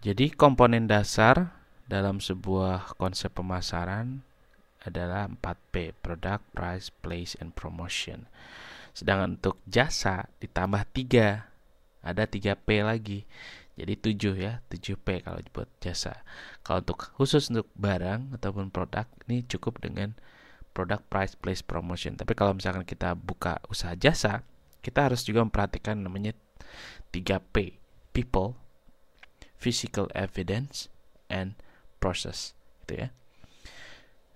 Jadi komponen dasar dalam sebuah konsep pemasaran adalah 4P, Product, Price, Place, and Promotion. Sedangkan untuk jasa ditambah 3, ada 3P lagi. Jadi 7 ya, 7P kalau buat jasa. Kalau untuk khusus untuk barang ataupun produk, ini cukup dengan Product, Price, Place, Promotion. Tapi kalau misalkan kita buka usaha jasa, kita harus juga memperhatikan namanya 3P, People, Physical Evidence, and Process. Gitu ya.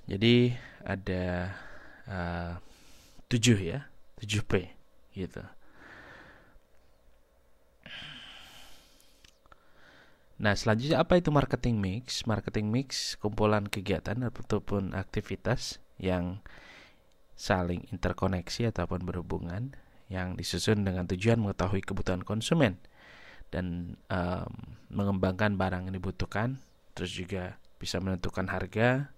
Jadi ada 7 ya, 7P gitu. Nah, selanjutnya apa itu marketing mix? Marketing mix kumpulan kegiatan ataupun aktivitas yang saling interkoneksi ataupun berhubungan yang disusun dengan tujuan mengetahui kebutuhan konsumen dan mengembangkan barang yang dibutuhkan, terus juga bisa menentukan harga.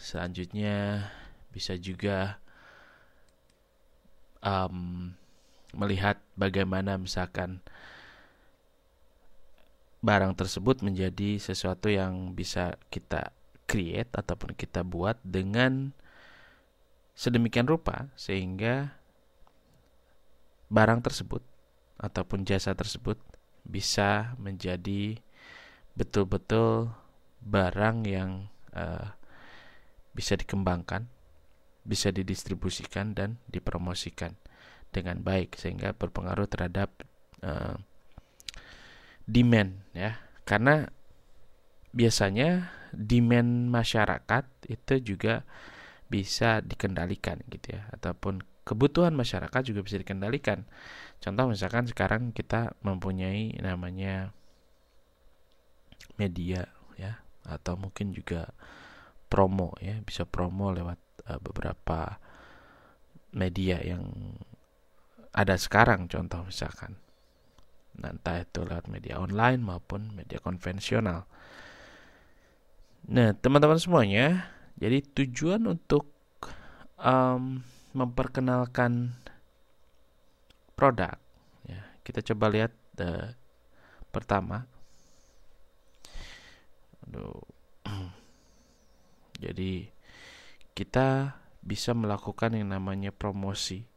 Selanjutnya bisa juga melihat bagaimana misalkan barang tersebut menjadi sesuatu yang bisa kita create ataupun kita buat dengan sedemikian rupa sehingga barang tersebut ataupun jasa tersebut bisa menjadi betul-betul barang yang bisa dikembangkan, bisa didistribusikan dan dipromosikan dengan baik sehingga berpengaruh terhadap demand ya. Karena biasanya demand masyarakat itu juga bisa dikendalikan gitu ya, ataupun kebutuhan masyarakat juga bisa dikendalikan. Contoh misalkan sekarang kita mempunyai namanya media ya, atau mungkin juga promo ya, bisa promo lewat beberapa media yang ada sekarang. Contoh misalkan entah itu lewat media online maupun media konvensional. Nah, teman-teman semuanya, jadi tujuan untuk memperkenalkan produk, ya, kita coba lihat pertama. Jadi kita bisa melakukan yang namanya promosi.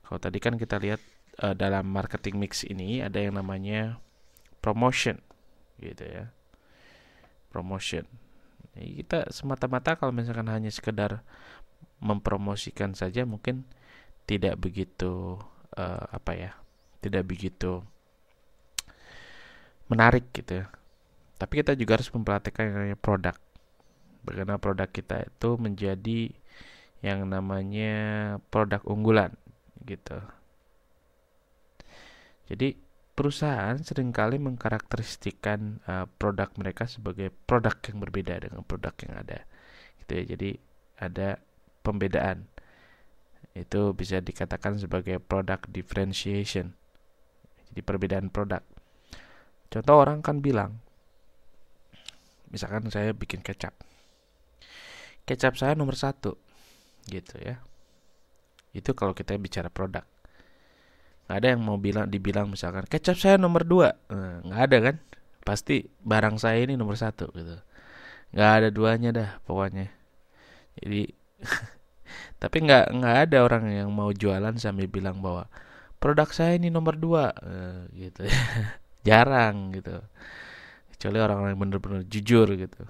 Kalau tadi kan kita lihat dalam marketing mix ini ada yang namanya promotion, gitu ya. Promotion. Jadi kita semata-mata kalau misalkan hanya sekedar mempromosikan saja mungkin tidak begitu tidak begitu menarik gitu ya. Tapi kita juga harus memperhatikan yang namanya produk. Bagaimana produk kita itu menjadi yang namanya produk unggulan gitu. Jadi perusahaan seringkali mengkarakteristikkan produk mereka sebagai produk yang berbeda dengan produk yang ada. Gitu ya. Jadi ada pembedaan. Itu bisa dikatakan sebagai product differentiation. Jadi perbedaan produk. Contoh orang kan bilang, misalkan saya bikin kecap. Kecap saya nomor 1 gitu ya. Itu kalau kita bicara produk. Nggak ada yang mau dibilang misalkan kecap saya nomor 2. Nggak ada kan. Pasti barang saya ini nomor 1 gitu. Nggak ada duanya dah pokoknya. Jadi tapi nggak ada orang yang mau jualan sambil bilang bahwa produk saya ini nomor 2 gitu. Jarang gitu. Kecuali orang-orang yang benar-benar jujur gitu.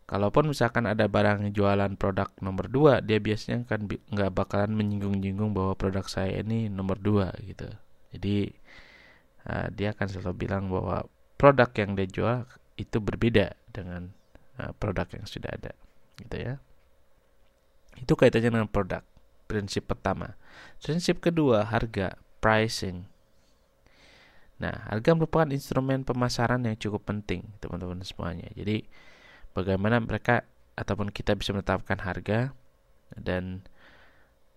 Kalaupun misalkan ada barang jualan produk nomor 2, dia biasanya kan nggak bakalan menyinggung-nyinggung bahwa produk saya ini nomor 2 gitu. Jadi dia akan selalu bilang bahwa produk yang dia jual itu berbeda dengan produk yang sudah ada gitu ya. Itu kaitannya dengan produk. Prinsip pertama. Prinsip kedua, harga, pricing. Nah, harga merupakan instrumen pemasaran yang cukup penting, teman-teman semuanya. Jadi bagaimana mereka ataupun kita bisa menetapkan harga, dan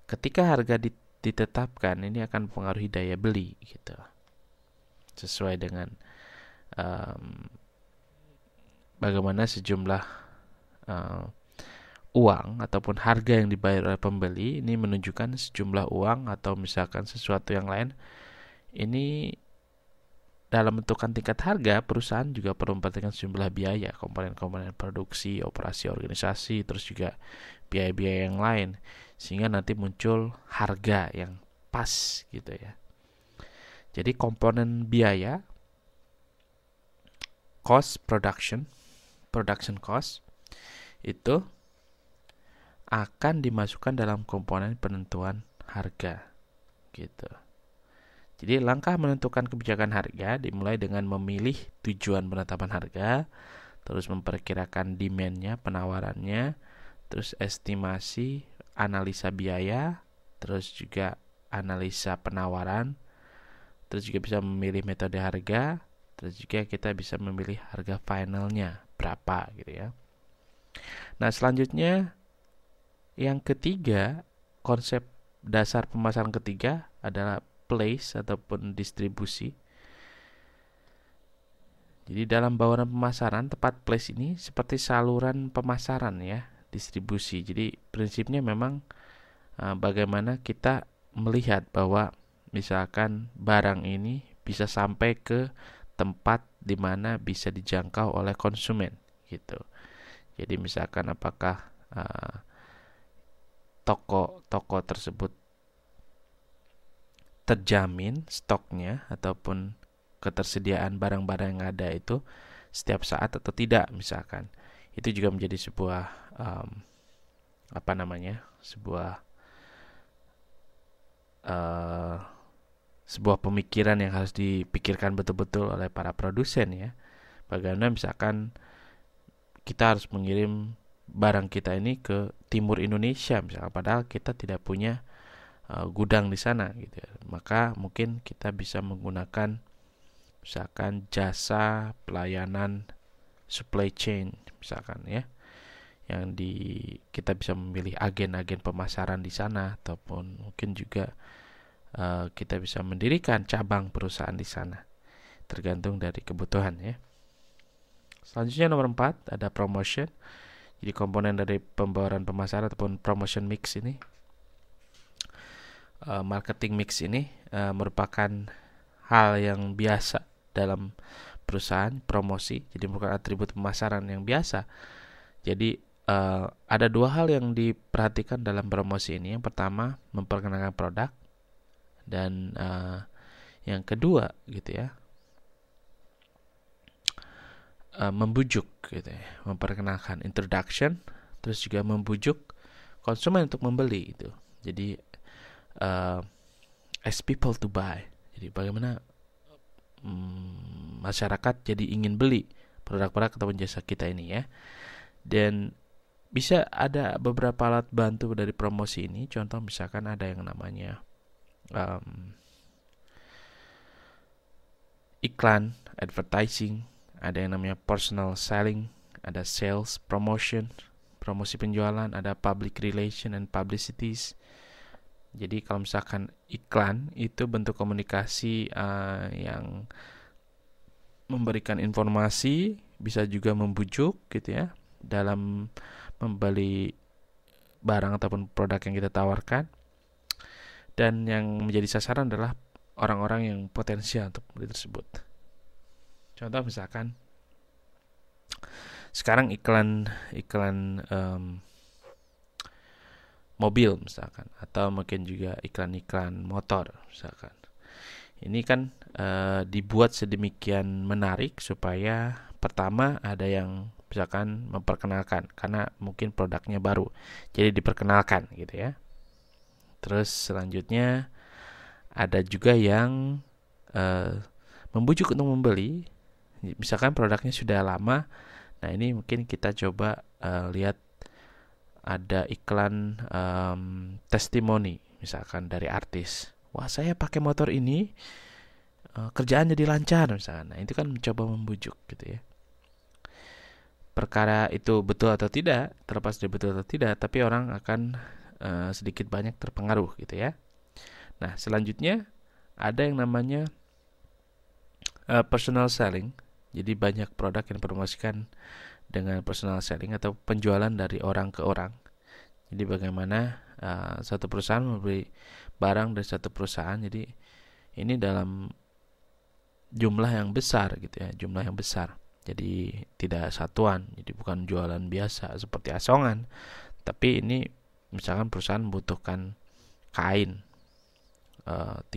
ketika harga ditetapkan ini akan mempengaruhi daya beli gitu, sesuai dengan bagaimana sejumlah uang ataupun harga yang dibayar oleh pembeli ini menunjukkan sejumlah uang atau misalkan sesuatu yang lain ini dalam menentukan tingkat harga, perusahaan juga perlu memperhatikan sejumlah biaya, komponen-komponen produksi, operasi organisasi, terus juga biaya-biaya yang lain, sehingga nanti muncul harga yang pas gitu ya. Jadi komponen biaya, cost production cost, itu akan dimasukkan dalam komponen penentuan harga gitu. Jadi langkah menentukan kebijakan harga dimulai dengan memilih tujuan penetapan harga, terus memperkirakan demand-nya, penawarannya, terus estimasi, analisa biaya, terus juga analisa penawaran, terus juga bisa memilih metode harga, terus juga kita bisa memilih harga finalnya berapa gitu ya. Nah, selanjutnya yang ketiga, konsep dasar pemasaran ketiga adalah place ataupun distribusi. Jadi dalam bauran pemasaran, tempat place ini seperti saluran pemasaran ya, distribusi. Jadi prinsipnya memang bagaimana kita melihat bahwa misalkan barang ini bisa sampai ke tempat di mana bisa dijangkau oleh konsumen gitu. Jadi misalkan apakah toko tersebut terjamin stoknya ataupun ketersediaan barang-barang yang ada itu setiap saat atau tidak misalkan. Itu juga menjadi sebuah sebuah pemikiran yang harus dipikirkan betul-betul oleh para produsen ya. Bagaimana misalkan kita harus mengirim barang kita ini ke timur Indonesia misalkan, padahal kita tidak punya gudang di sana gitu ya. Maka mungkin kita bisa menggunakan misalkan jasa pelayanan supply chain misalkan ya, yang kita bisa memilih agen-agen pemasaran di sana, ataupun mungkin juga kita bisa mendirikan cabang perusahaan di sana, tergantung dari kebutuhan ya. Selanjutnya nomor 4 ada promotion. Jadi komponen dari pembayaran pemasaran ataupun promotion mix ini, marketing mix ini merupakan hal yang biasa dalam perusahaan, promosi. Jadi merupakan atribut pemasaran yang biasa. Jadi ada dua hal yang diperhatikan dalam promosi ini. Yang pertama, memperkenalkan produk, dan yang kedua gitu ya, membujuk gitu ya, memperkenalkan, introduction, terus juga membujuk konsumen untuk membeli itu. Jadi as people to buy. Jadi bagaimana masyarakat jadi ingin beli produk-produk ataupun jasa kita ini ya. Dan bisa ada beberapa alat bantu dari promosi ini. Contoh misalkan ada yang namanya iklan, advertising, ada yang namanya personal selling, ada sales, promotion, promosi penjualan, ada public relation and publicities. Jadi kalau misalkan iklan itu bentuk komunikasi yang memberikan informasi, bisa juga membujuk gitu ya dalam membeli barang ataupun produk yang kita tawarkan. Dan yang menjadi sasaran adalah orang-orang yang potensial untuk beli tersebut. Contoh misalkan sekarang iklan mobil misalkan, atau mungkin juga iklan-iklan motor misalkan. Ini kan dibuat sedemikian menarik supaya pertama ada yang misalkan memperkenalkan karena mungkin produknya baru, jadi diperkenalkan gitu ya. Terus selanjutnya ada juga yang membujuk untuk membeli, misalkan produknya sudah lama. Nah ini mungkin kita coba lihat ada iklan testimoni misalkan dari artis. Wah, saya pakai motor ini kerjaan jadi lancar misalkan. Nah itu kan mencoba membujuk gitu ya. Perkara itu betul atau tidak, terlepas dari betul atau tidak, tapi orang akan sedikit banyak terpengaruh gitu ya. Nah selanjutnya ada yang namanya personal selling. Jadi banyak produk yang dipromosikan dengan personal selling atau penjualan dari orang ke orang. Jadi bagaimana satu perusahaan membeli barang dari satu perusahaan, jadi ini dalam jumlah yang besar gitu ya, jumlah yang besar. Jadi tidak satuan, jadi bukan jualan biasa seperti asongan, tapi ini misalkan perusahaan membutuhkan kain 3.000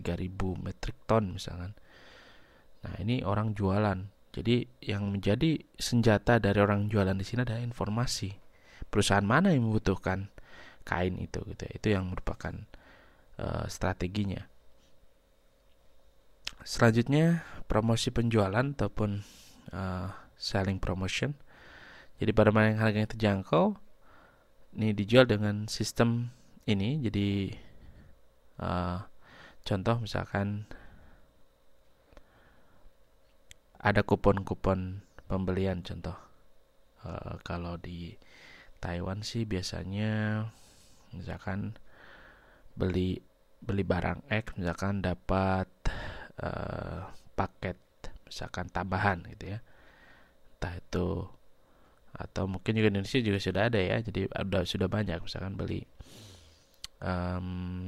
metrik ton misalkan. Nah, ini orang jualan. Jadi yang menjadi senjata dari orang jualan di sini adalah informasi. Perusahaan mana yang membutuhkan kain itu gitu ya. Itu yang merupakan strateginya. Selanjutnya promosi penjualan ataupun selling promotion. Jadi pada mana yang harganya terjangkau, ini dijual dengan sistem ini. Jadi contoh misalkan ada kupon-kupon pembelian contoh. Kalau di Taiwan sih biasanya misalkan beli barang X misalkan dapat paket misalkan tambahan gitu ya. Entah itu atau mungkin juga di Indonesia juga sudah ada ya. Jadi sudah banyak misalkan beli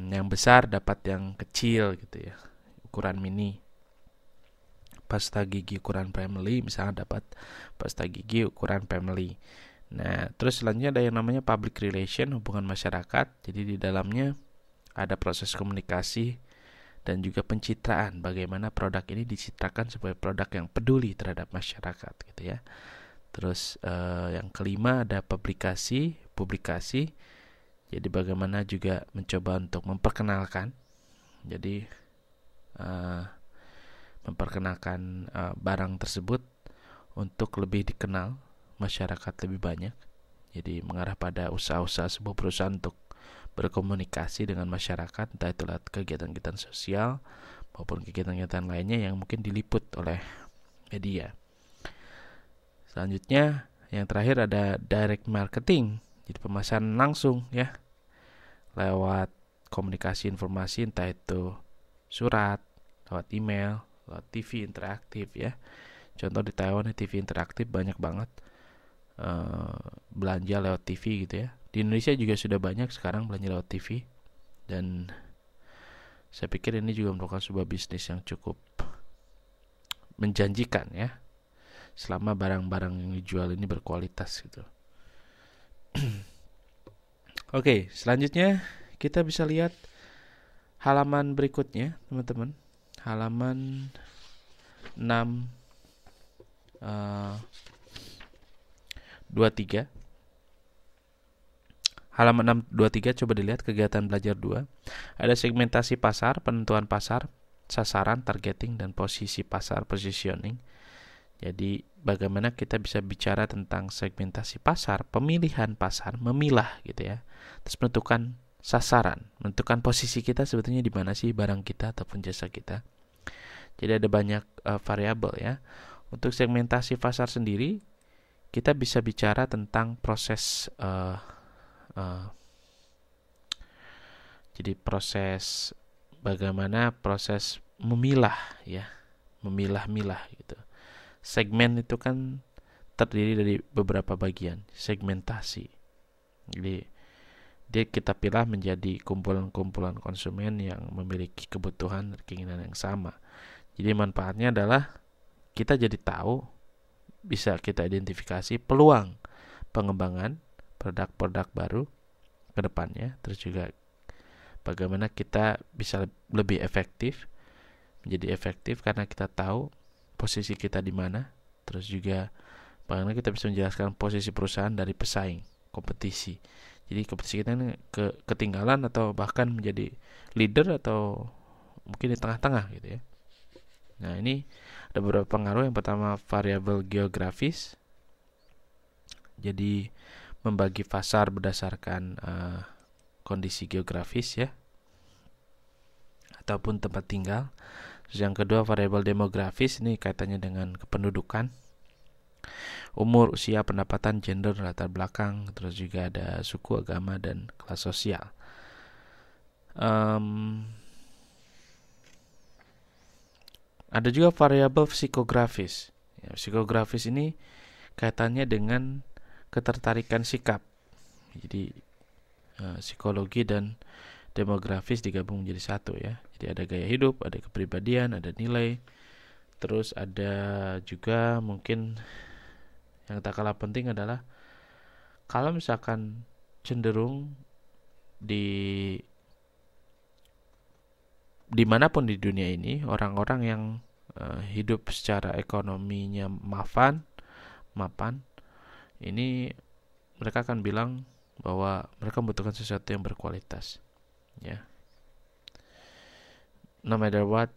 yang besar dapat yang kecil gitu ya. Ukuran mini. Pasta gigi ukuran family misalnya dapat pasta gigi ukuran family. Nah, terus selanjutnya ada yang namanya public relation, hubungan masyarakat. Jadi di dalamnya ada proses komunikasi dan juga pencitraan, bagaimana produk ini dicitrakan sebagai produk yang peduli terhadap masyarakat gitu ya. Terus yang kelima ada publikasi. Jadi bagaimana juga mencoba untuk memperkenalkan. Jadi memperkenalkan barang tersebut untuk lebih dikenal masyarakat lebih banyak. Jadi mengarah pada usaha-usaha sebuah perusahaan untuk berkomunikasi dengan masyarakat, entah itu lewat kegiatan-kegiatan sosial maupun kegiatan-kegiatan lainnya yang mungkin diliput oleh media. Selanjutnya yang terakhir ada direct marketing. Jadi pemasaran langsung ya, lewat komunikasi informasi, entah itu surat, lewat email, lewat TV interaktif ya. Contoh di Taiwan TV interaktif banyak banget, belanja lewat TV gitu ya. Di Indonesia juga sudah banyak sekarang belanja lewat TV, dan saya pikir ini juga merupakan sebuah bisnis yang cukup menjanjikan ya, selama barang-barang yang dijual ini berkualitas gitu. Oke, selanjutnya kita bisa lihat halaman berikutnya teman-teman. Halaman 623. Halaman 623 coba dilihat kegiatan belajar 2. Ada segmentasi pasar, penentuan pasar, sasaran, targeting, dan posisi pasar, positioning. Jadi bagaimana kita bisa bicara tentang segmentasi pasar, pemilihan pasar, memilah gitu ya. Terus menentukan sasaran, menentukan posisi kita sebetulnya di mana sih barang kita ataupun jasa kita. Jadi ada banyak variabel ya. Untuk segmentasi pasar sendiri, kita bisa bicara tentang proses jadi proses bagaimana proses memilah ya, memilah-milah gitu. Segmen itu kan terdiri dari beberapa bagian, segmentasi. Jadi dia kita pilih menjadi kumpulan-kumpulan konsumen yang memiliki kebutuhan dan keinginan yang sama. Jadi manfaatnya adalah kita jadi tahu, bisa kita identifikasi peluang pengembangan produk-produk baru ke depannya. Terus juga bagaimana kita bisa lebih efektif, menjadi efektif karena kita tahu posisi kita di mana. Terus juga bagaimana kita bisa menjelaskan posisi perusahaan dari pesaing, kompetisi. Jadi kompetisi kita ini ketinggalan atau bahkan menjadi leader atau mungkin di tengah-tengah gitu ya. Nah, ini ada beberapa pengaruh. Yang pertama variabel geografis. Jadi membagi pasar berdasarkan kondisi geografis ya, ataupun tempat tinggal. Terus yang kedua variabel demografis, ini kaitannya dengan kependudukan, umur, usia, pendapatan, gender, latar belakang. Terus juga ada suku, agama, dan kelas sosial. Ada juga variabel psikografis. Ya, psikografis ini kaitannya dengan ketertarikan sikap. Jadi psikologi dan demografis digabung menjadi satu ya. Jadi ada gaya hidup, ada kepribadian, ada nilai, terus ada juga mungkin yang tak kalah penting adalah kalau misalkan cenderung di dimanapun di dunia ini orang-orang yang hidup secara ekonominya mapan, ini mereka akan bilang bahwa mereka membutuhkan sesuatu yang berkualitas, ya. No matter what,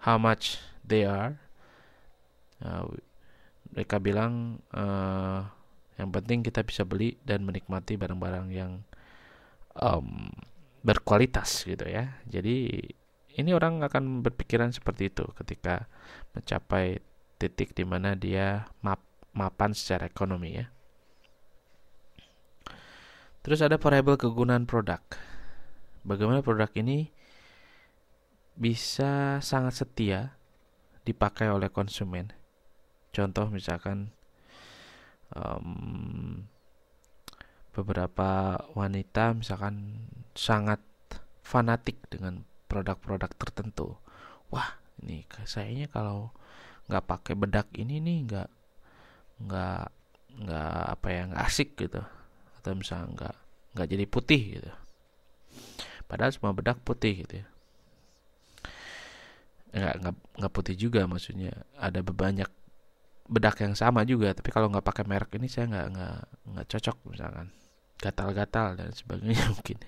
how much they are, mereka bilang yang penting kita bisa beli dan menikmati barang-barang yang berkualitas gitu ya. Jadi ini orang akan berpikiran seperti itu ketika mencapai titik di mana dia mapan secara ekonomi ya. Terus ada variabel kegunaan produk. Bagaimana produk ini bisa sangat setia dipakai oleh konsumen. Contoh misalkan beberapa wanita misalkan sangat fanatik dengan produk-produk tertentu. Wah, ini kayaknya kalau nggak pakai bedak ini nih nggak nggak asik gitu, atau misalnya nggak jadi putih gitu. Padahal semua bedak putih gitu ya. Nggak putih juga, maksudnya ada banyak bedak yang sama juga, tapi kalau nggak pakai merek ini saya nggak cocok, misalkan gatal-gatal dan sebagainya mungkin.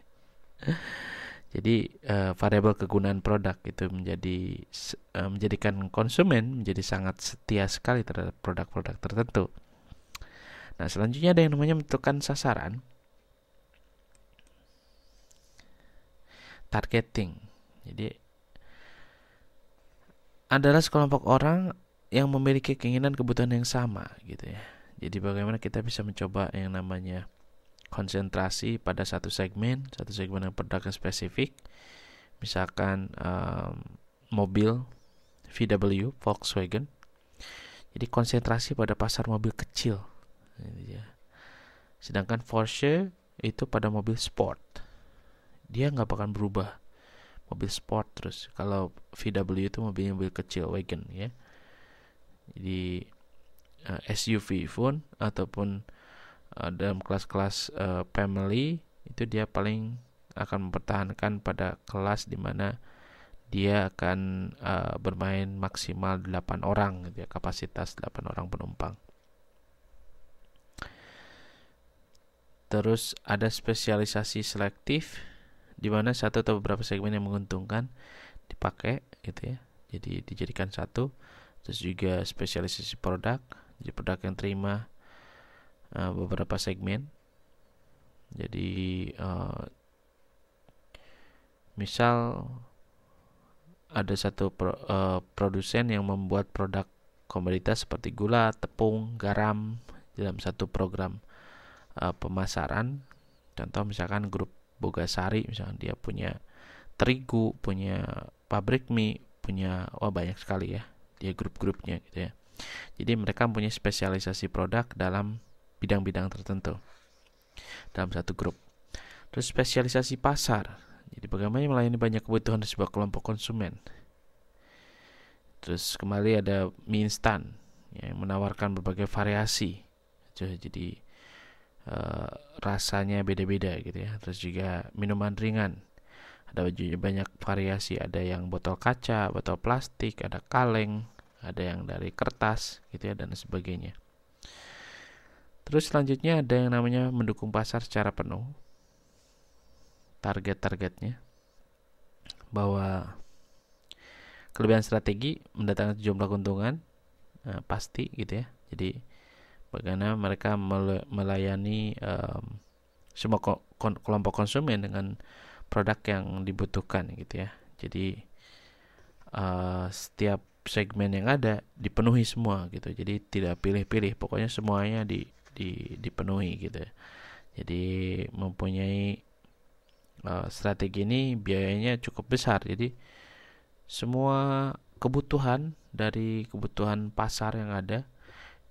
Jadi variabel kegunaan produk itu menjadikan konsumen menjadi sangat setia sekali terhadap produk-produk tertentu. Nah, selanjutnya ada yang namanya menentukan sasaran, targeting. Jadi adalah sekelompok orang yang memiliki keinginan kebutuhan yang sama gitu ya. Jadi bagaimana kita bisa mencoba yang namanya konsentrasi pada satu segmen yang produk yang spesifik. Misalkan mobil VW, Volkswagen. Jadi konsentrasi pada pasar mobil kecil. Sedangkan Porsche itu pada mobil sport. Dia nggak bakal berubah, mobil sport terus. Kalau VW itu mobil kecil, wagon ya. Jadi SUV pun ataupun dalam kelas-kelas family itu dia paling akan mempertahankan pada kelas di mana dia akan bermain maksimal 8 orang gitu ya, kapasitas 8 orang penumpang. Terus ada spesialisasi selektif di mana satu atau beberapa segmen yang menguntungkan dipakai gitu ya. Jadi dijadikan satu. Terus juga spesialisasi produk, jadi produk yang terima beberapa segmen. Jadi misal ada satu produsen yang membuat produk komoditas seperti gula, tepung, garam dalam satu program pemasaran. Contoh misalkan grup Bogasari, misalkan dia punya terigu, punya pabrik mie, punya banyak sekali ya dia grup-grupnya gitu ya. Jadi mereka mempunyai spesialisasi produk dalam bidang-bidang tertentu dalam satu grup. Terus spesialisasi pasar. Jadi bagaimana melayani banyak kebutuhan di sebuah kelompok konsumen. Terus kembali ada mie instan yang menawarkan berbagai variasi. Jadi rasanya beda-beda gitu ya. Terus juga minuman ringan. Ada banyak variasi, ada yang botol kaca, botol plastik, ada kaleng, ada yang dari kertas gitu ya, dan sebagainya. Terus selanjutnya ada yang namanya mendukung pasar secara penuh. Target-targetnya bahwa kelebihan strategi mendatangkan jumlah keuntungan pasti gitu ya. Jadi bagaimana mereka melayani semua kelompok konsumen dengan produk yang dibutuhkan gitu ya. Jadi setiap segmen yang ada dipenuhi semua gitu. Jadi tidak pilih-pilih, pokoknya semuanya dipenuhi gitu ya. Jadi mempunyai strategi ini biayanya cukup besar. Jadi semua kebutuhan dari kebutuhan pasar yang ada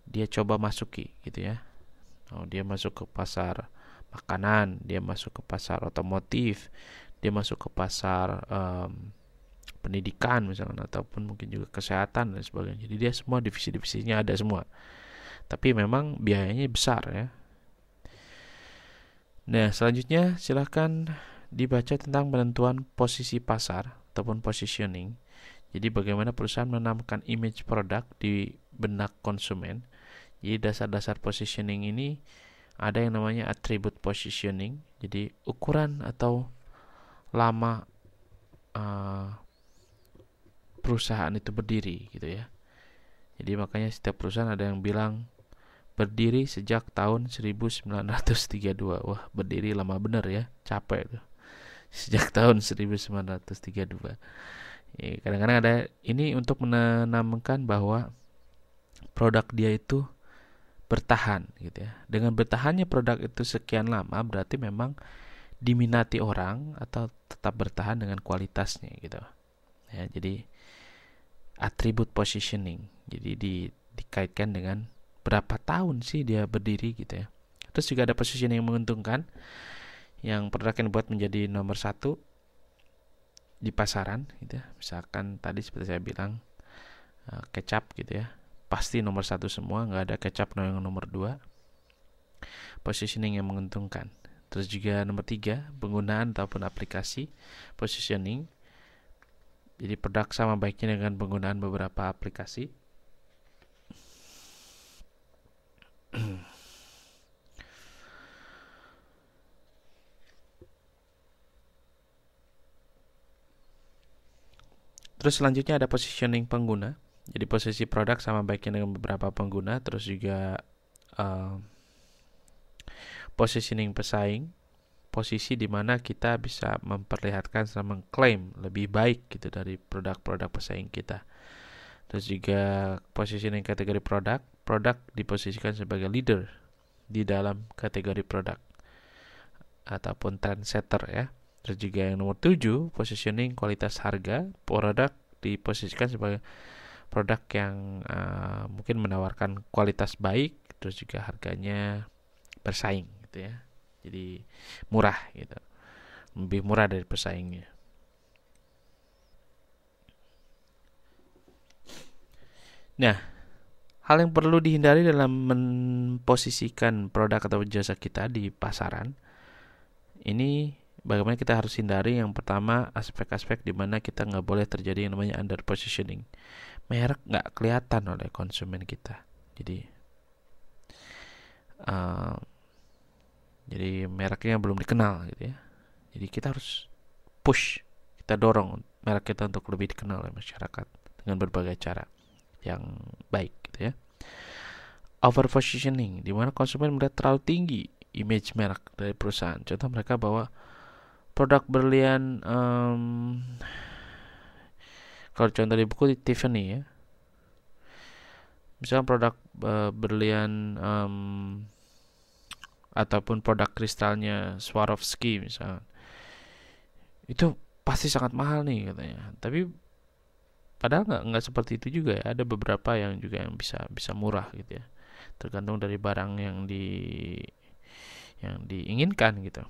dia coba masuki gitu ya. Dia masuk ke pasar makanan, dia masuk ke pasar otomotif, dia masuk ke pasar pendidikan misalnya, ataupun mungkin juga kesehatan dan sebagainya. Jadi dia semua divisi-divisinya ada semua. Tapi memang biayanya besar ya. Nah, selanjutnya silahkan dibaca tentang penentuan posisi pasar ataupun positioning. Jadi bagaimana perusahaan menanamkan image produk di benak konsumen. Jadi dasar-dasar positioning ini ada yang namanya attribute positioning. Jadi ukuran atau lama perusahaan itu berdiri gitu ya. Jadi makanya setiap perusahaan ada yang bilang berdiri sejak tahun 1932. Wah, berdiri lama bener ya, capek tuh. Sejak tahun 1932. Ya, kadang-kadang ada ini untuk menanamkan bahwa produk dia itu bertahan gitu ya. Dengan bertahannya produk itu sekian lama berarti memang diminati orang atau tetap bertahan dengan kualitasnya gitu. Ya, jadi atribut positioning. Jadi dikaitkan dengan berapa tahun sih dia berdiri gitu ya. Terus juga ada positioning yang menguntungkan, yang produk yang dibuat menjadi nomor satu di pasaran gitu ya. Misalkan tadi seperti saya bilang kecap gitu ya, pasti nomor satu semua, nggak ada kecap yang nomor dua. Positioning yang menguntungkan. Terus juga nomor tiga, penggunaan ataupun aplikasi positioning. Jadi produk sama baiknya dengan penggunaan beberapa aplikasi. Terus selanjutnya ada positioning pengguna. Jadi posisi produk sama baiknya dengan beberapa pengguna. Terus juga positioning pesaing. Posisi di mana kita bisa memperlihatkan sama mengklaim lebih baik gitu dari produk-produk pesaing kita. Terus juga positioning kategori produk. Produk diposisikan sebagai leader di dalam kategori produk ataupun trendsetter ya. Terus juga yang nomor 7, positioning kualitas harga. Produk diposisikan sebagai produk yang mungkin menawarkan kualitas baik, terus juga harganya bersaing gitu ya. Jadi murah gitu. Lebih murah dari pesaingnya. Nah, hal yang perlu dihindari dalam memposisikan produk atau jasa kita di pasaran ini, bagaimana kita harus hindari. Yang pertama, aspek-aspek di mana kita nggak boleh terjadi yang namanya under positioning. Merek nggak kelihatan oleh konsumen kita. Jadi mereknya belum dikenal gitu ya. Jadi kita harus push, kita dorong merek kita untuk lebih dikenal oleh masyarakat dengan berbagai cara yang baik gitu ya. Over positioning, di mana konsumen melihat terlalu tinggi image merek dari perusahaan. Contoh, mereka bawa produk berlian, kalau contoh di buku Tiffany ya, misalnya produk berlian ataupun produk kristalnya Swarovski misalnya, itu pasti sangat mahal nih katanya. Tapi padahal nggak seperti itu juga ya. Ada beberapa yang juga yang bisa murah gitu ya, tergantung dari barang yang diinginkan gitu.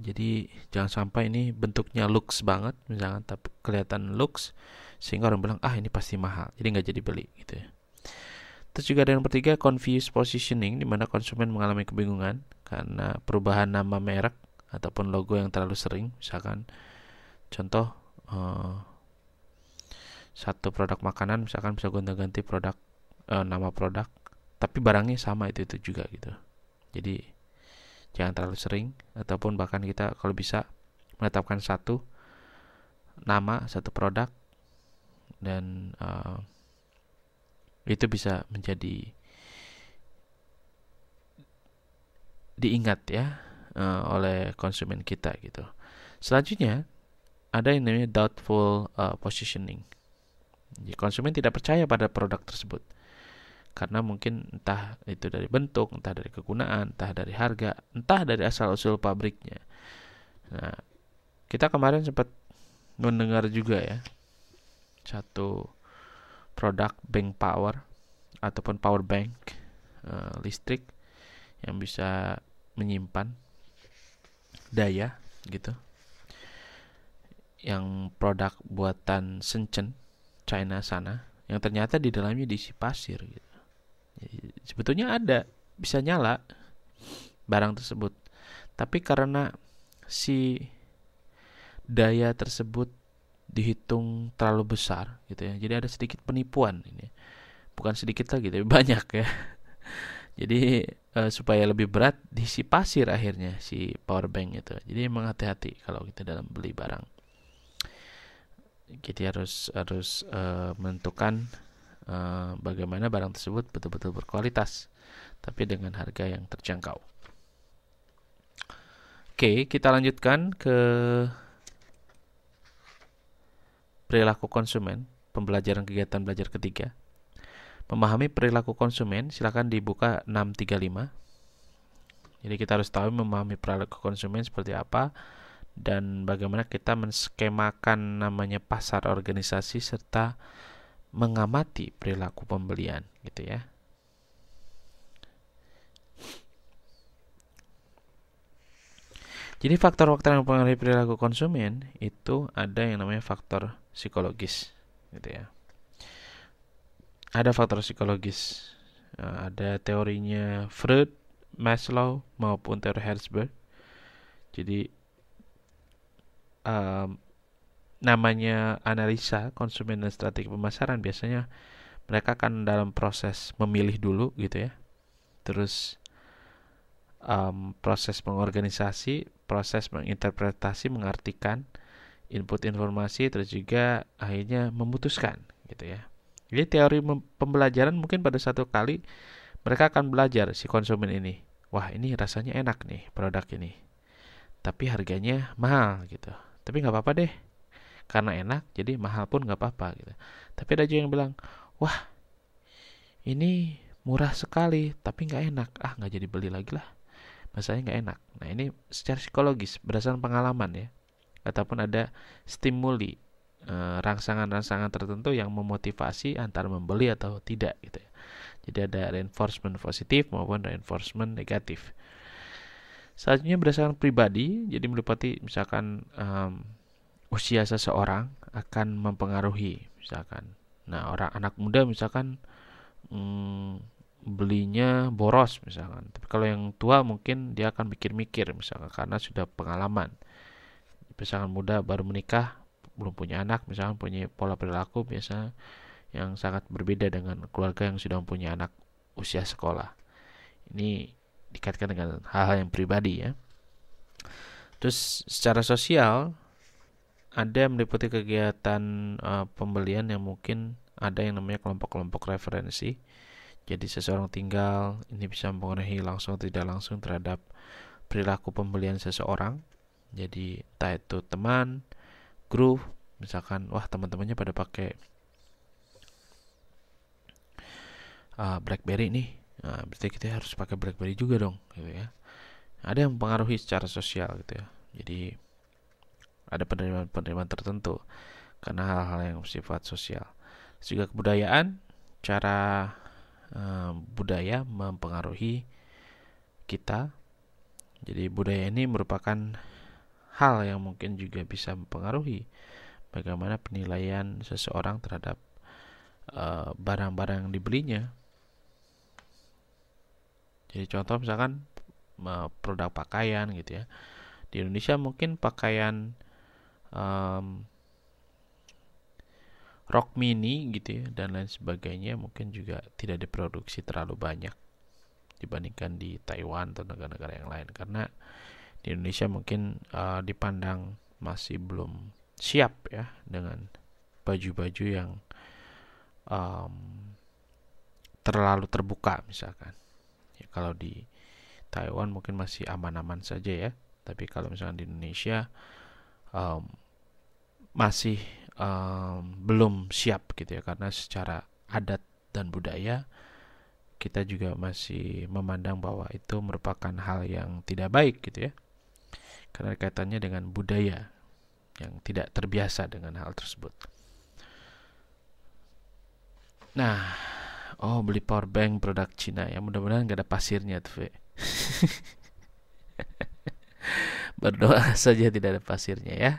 Jadi jangan sampai ini bentuknya lux banget misalkan, tapi kelihatan lux sehingga orang bilang ini pasti mahal, jadi nggak jadi beli gitu ya. Terus juga ada yang ketiga, confused positioning, di mana konsumen mengalami kebingungan karena perubahan nama merek ataupun logo yang terlalu sering. Misalkan contoh, satu produk makanan misalkan bisa gonta-ganti produk, nama produk, tapi barangnya sama itu juga gitu. Jadi jangan terlalu sering, ataupun bahkan kita kalau bisa menetapkan satu nama, satu produk, dan itu bisa menjadi diingat ya oleh konsumen kita gitu. Selanjutnya ada yang namanya doubtful positioning. Jadi konsumen tidak percaya pada produk tersebut karena mungkin entah itu dari bentuk, entah dari kegunaan, entah dari harga, entah dari asal-usul pabriknya. Nah, kita kemarin sempat mendengar juga ya, satu produk bank power ataupun power bank listrik yang bisa menyimpan daya gitu, yang produk buatan Shenzhen, China sana, yang ternyata di dalamnya diisi pasir gitu. Jadi, sebetulnya ada bisa nyala barang tersebut, tapi karena si daya tersebut dihitung terlalu besar gitu ya, jadi ada sedikit penipuan ini, bukan sedikit lagi tapi banyak ya. Jadi supaya lebih berat diisi pasir akhirnya si power bank itu. Jadi emang hati-hati kalau kita dalam beli barang. Kita harus menentukan bagaimana barang tersebut betul-betul berkualitas, tapi dengan harga yang terjangkau. Oke, kita lanjutkan ke perilaku konsumen, pembelajaran kegiatan belajar ketiga. Memahami perilaku konsumen, silakan dibuka 635. Jadi kita harus tahu memahami perilaku konsumen seperti apa dan bagaimana kita menskemakan namanya pasar organisasi serta mengamati perilaku pembelian gitu ya. Jadi faktor-faktor yang mempengaruhi perilaku konsumen itu ada yang namanya faktor psikologis gitu ya. Ada faktor psikologis, ada teorinya Freud, Maslow maupun teori Herzberg. Jadi namanya analisa konsumen dan strategi pemasaran, biasanya mereka akan dalam proses memilih dulu gitu ya, terus proses mengorganisasi, proses menginterpretasi, mengartikan input informasi, terus juga akhirnya memutuskan gitu ya. Jadi teori pembelajaran mungkin pada satu kali mereka akan belajar si konsumen ini, wah ini rasanya enak nih produk ini, tapi harganya mahal gitu. Tapi nggak apa-apa deh, karena enak jadi mahal pun nggak apa-apa gitu. Tapi ada juga yang bilang, wah ini murah sekali tapi nggak enak, nggak jadi beli lagi lah, masalahnya nggak enak. Nah ini secara psikologis berdasarkan pengalaman ya, ataupun ada stimuli rangsangan-rangsangan tertentu yang memotivasi antara membeli atau tidak gitu ya. Jadi ada reinforcement positif maupun reinforcement negatif. Selanjutnya berdasarkan pribadi, jadi meliputi misalkan usia seseorang akan mempengaruhi misalkan. Nah orang anak muda misalkan belinya boros misalkan, tapi kalau yang tua mungkin dia akan mikir-mikir misalkan karena sudah pengalaman. Misalkan muda baru menikah, belum punya anak, misalkan punya pola perilaku biasa yang sangat berbeda dengan keluarga yang sudah mempunyai anak usia sekolah. Ini dikaitkan dengan hal-hal yang pribadi ya. Terus secara sosial ada yang meliputi kegiatan pembelian yang mungkin ada yang namanya kelompok-kelompok referensi. Jadi seseorang tinggal, ini bisa mempengaruhi langsung atau tidak langsung terhadap perilaku pembelian seseorang. Jadi entah itu teman, grup, misalkan wah teman-temannya pada pakai BlackBerry nih, berarti kita harus pakai BlackBerry juga dong gitu ya. Ada yang mempengaruhi secara sosial gitu ya. Jadi ada penerimaan-penerimaan tertentu karena hal-hal yang bersifat sosial. Juga kebudayaan, cara budaya mempengaruhi kita. Jadi budaya ini merupakan hal yang mungkin juga bisa mempengaruhi bagaimana penilaian seseorang terhadap barang-barang yang dibelinya. Jadi contoh misalkan produk pakaian gitu ya. Di Indonesia mungkin pakaian rok mini gitu ya dan lain sebagainya mungkin juga tidak diproduksi terlalu banyak dibandingkan di Taiwan atau negara-negara yang lain, karena di Indonesia mungkin dipandang masih belum siap ya dengan baju-baju yang terlalu terbuka misalkan ya. Kalau di Taiwan mungkin masih aman-aman saja ya, tapi kalau misalkan di Indonesia masih belum siap gitu ya, karena secara adat dan budaya kita juga masih memandang bahwa itu merupakan hal yang tidak baik gitu ya, karena kaitannya dengan budaya yang tidak terbiasa dengan hal tersebut. Nah, beli power bank produk Cina ya, mudah-mudahan gak ada pasirnya tuh, Fe. Berdoa saja tidak ada pasirnya ya.